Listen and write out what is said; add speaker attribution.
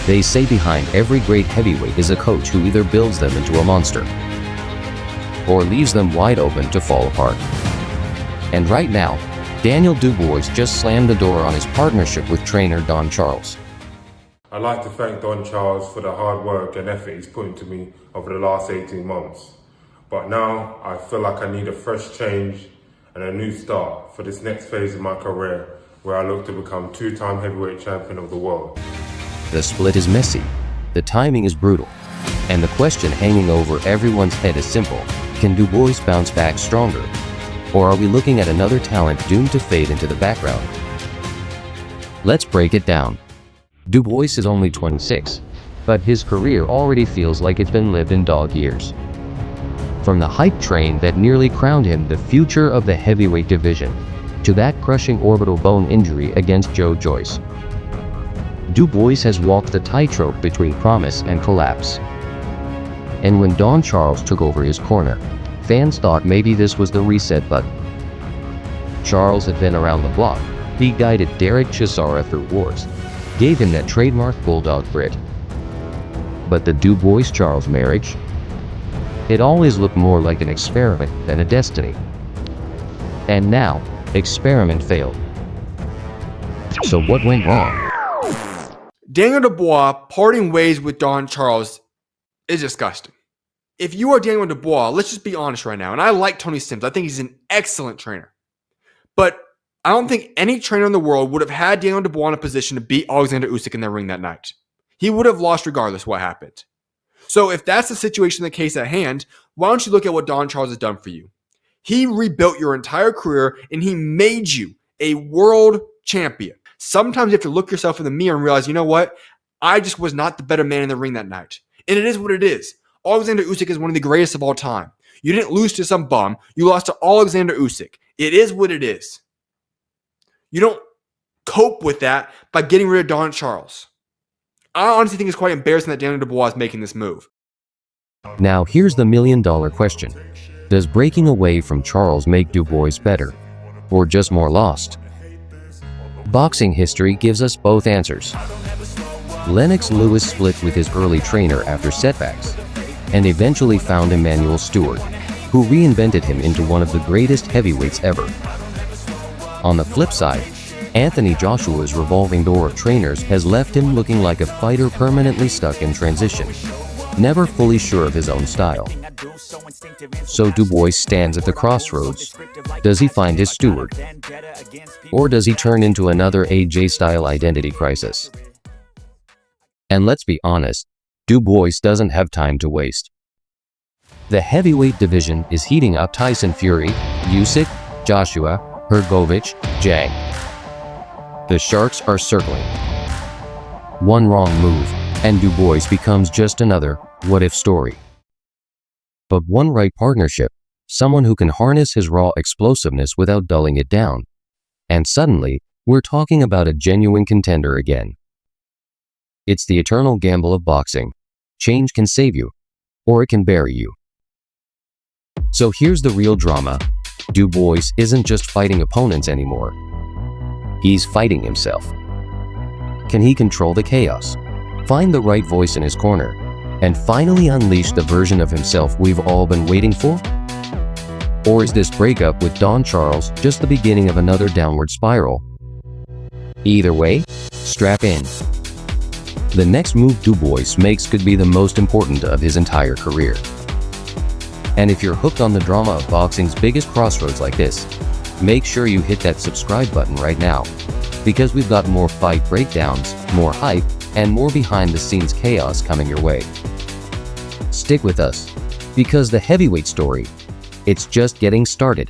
Speaker 1: They say behind every great heavyweight is a coach who either builds them into a monster or leaves them wide open to fall apart. And right now, Daniel Dubois just slammed the door on his partnership with trainer Don Charles.
Speaker 2: I'd like to thank Don Charles for the hard work and effort he's put into me over the last 18 months. But now I feel like I need a fresh change and a new start for this next phase of my career, where I look to become two-time heavyweight champion of the world.
Speaker 1: The split is messy, the timing is brutal, and the question hanging over everyone's head is simple: can Dubois bounce back stronger? Or are we looking at another talent doomed to fade into the background? Let's break it down. Dubois is only 26, but his career already feels like it's been lived in dog years. From the hype train that nearly crowned him the future of the heavyweight division, to that crushing orbital bone injury against Joe Joyce, Dubois has walked the tightrope between promise and collapse. And when Don Charles took over his corner, fans thought maybe this was the reset button. Charles had been around the block. He guided Derek Chisara through wars, gave him that trademark bulldog grit. But the Dubois-Charles marriage? It always looked more like an experiment than a destiny. And now, experiment failed. So what went wrong?
Speaker 3: Daniel Dubois parting ways with Don Charles is disgusting. If you are Daniel Dubois, let's just be honest right now. And I like Tony Sims. I think he's an excellent trainer. But I don't think any trainer in the world would have had Daniel Dubois in a position to beat Alexander Usyk in that ring that night. He would have lost regardless what happened. So if that's the situation, the case at hand, why don't you look at what Don Charles has done for you? He rebuilt your entire career and he made you a world champion. Sometimes you have to look yourself in the mirror and realize, you know what? I just was not the better man in the ring that night. And it is what it is. Alexander Usyk is one of the greatest of all time. You didn't lose to some bum. You lost to Alexander Usyk. It is what it is. You don't cope with that by getting rid of Don Charles. I honestly think it's quite embarrassing that Daniel Dubois is making this move.
Speaker 1: Now here's the million-dollar question. Does breaking away from Charles make Dubois better, or just more lost? Boxing history gives us both answers. Lennox Lewis split with his early trainer after setbacks, and eventually found Emmanuel Stewart, who reinvented him into one of the greatest heavyweights ever. On the flip side, Anthony Joshua's revolving door of trainers has left him looking like a fighter permanently stuck in transition, never fully sure of his own style. So Dubois stands at the crossroads. Does he find his Stewart? Or does he turn into another AJ-style identity crisis? And let's be honest, Dubois doesn't have time to waste. The heavyweight division is heating up. Tyson Fury, Usyk, Joshua, Hrgovic, Zhang. The Sharks are circling. One wrong move, and Dubois becomes just another what-if story. But one right partnership, someone who can harness his raw explosiveness without dulling it down, and suddenly, we're talking about a genuine contender again. It's the eternal gamble of boxing. Change can save you, or it can bury you. So here's the real drama. Dubois isn't just fighting opponents anymore. He's fighting himself. Can he control the chaos, find the right voice in his corner, and finally unleash the version of himself we've all been waiting for? Or is this breakup with Don Charles just the beginning of another downward spiral? Either way, strap in. The next move Dubois makes could be the most important of his entire career. And if you're hooked on the drama of boxing's biggest crossroads like this, make sure you hit that subscribe button right now, because we've got more fight breakdowns, more hype, and more behind-the-scenes chaos coming your way. Stick with us, because the heavyweight story, it's just getting started.